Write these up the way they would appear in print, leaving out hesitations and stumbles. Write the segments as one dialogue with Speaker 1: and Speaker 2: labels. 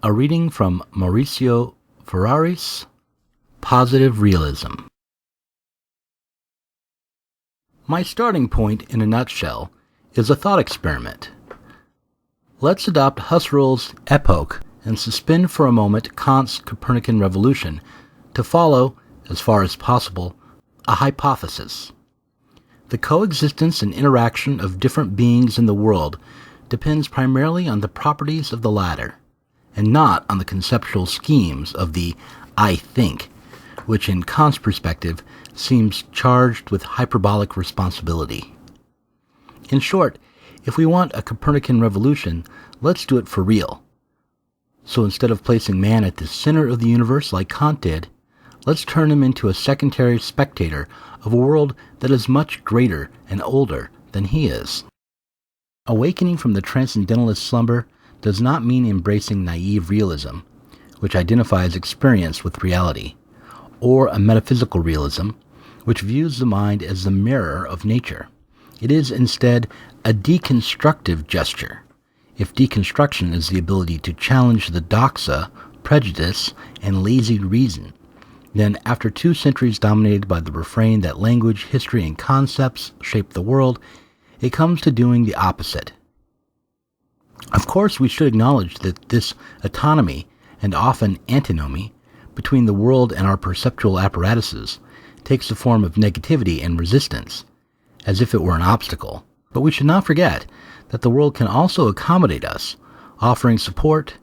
Speaker 1: A reading from Maurizio Ferraris, Positive Realism. My starting point, in a nutshell, is a thought experiment. Let's adopt Husserl's epoch and suspend for a moment Kant's Copernican revolution to follow, as far as possible, a hypothesis. The coexistence and interaction of different beings in the world depends primarily on the properties of the latter, and not on the conceptual schemes of the I think, which in Kant's perspective seems charged with hyperbolic responsibility. In short, if we want a Copernican revolution, let's do it for real. So instead of placing man at the center of the universe like Kant did, let's turn him into a secondary spectator of a world that is much greater and older than he is. Awakening from the transcendentalist slumber does not mean embracing naive realism, which identifies experience with reality, or a metaphysical realism, which views the mind as the mirror of nature. It is instead a deconstructive gesture, if deconstruction is the ability to challenge the doxa, prejudice, and lazy reason. Then, after 2 centuries dominated by the refrain that language, history, and concepts shape the world, it comes to doing the opposite. Of course, we should acknowledge that this autonomy, and often antinomy, between the world and our perceptual apparatuses takes the form of negativity and resistance, as if it were an obstacle. But we should not forget that the world can also accommodate us, offering support,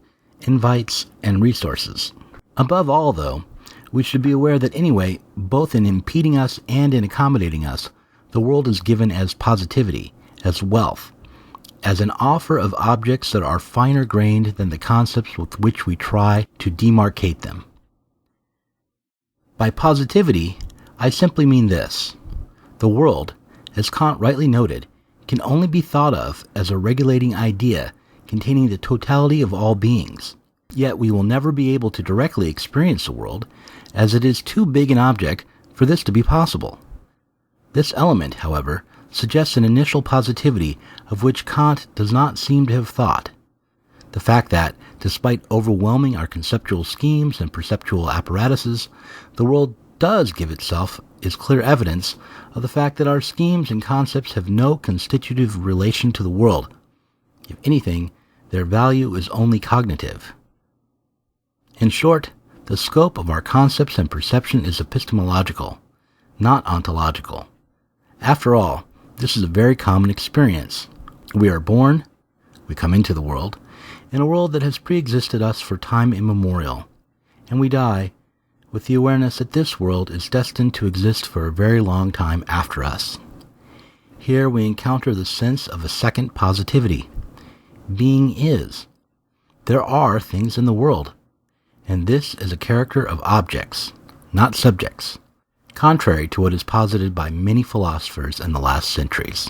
Speaker 1: invites, and resources. Above all, though, we should be aware that anyway, both in impeding us and in accommodating us, the world is given as positivity, as wealth, as an offer of objects that are finer grained than the concepts with which we try to demarcate them. By positivity, I simply mean this. The world, as Kant rightly noted, can only be thought of as a regulating idea containing the totality of all beings. Yet we will never be able to directly experience the world, as it is too big an object for this to be possible. This element, however, suggests an initial positivity of which Kant does not seem to have thought. The fact that, despite overwhelming our conceptual schemes and perceptual apparatuses, the world does give itself is clear evidence of the fact that our schemes and concepts have no constitutive relation to the world. If anything, their value is only cognitive. In short, the scope of our concepts and perception is epistemological, not ontological. After all, this is a very common experience. We are born, we come into the world, in a world that has pre-existed us for time immemorial, and we die with the awareness that this world is destined to exist for a very long time after us. Here we encounter the sense of a second positivity. Being is. There are things in the world, and this is a character of objects, not subjects, contrary to what is posited by many philosophers in the last centuries.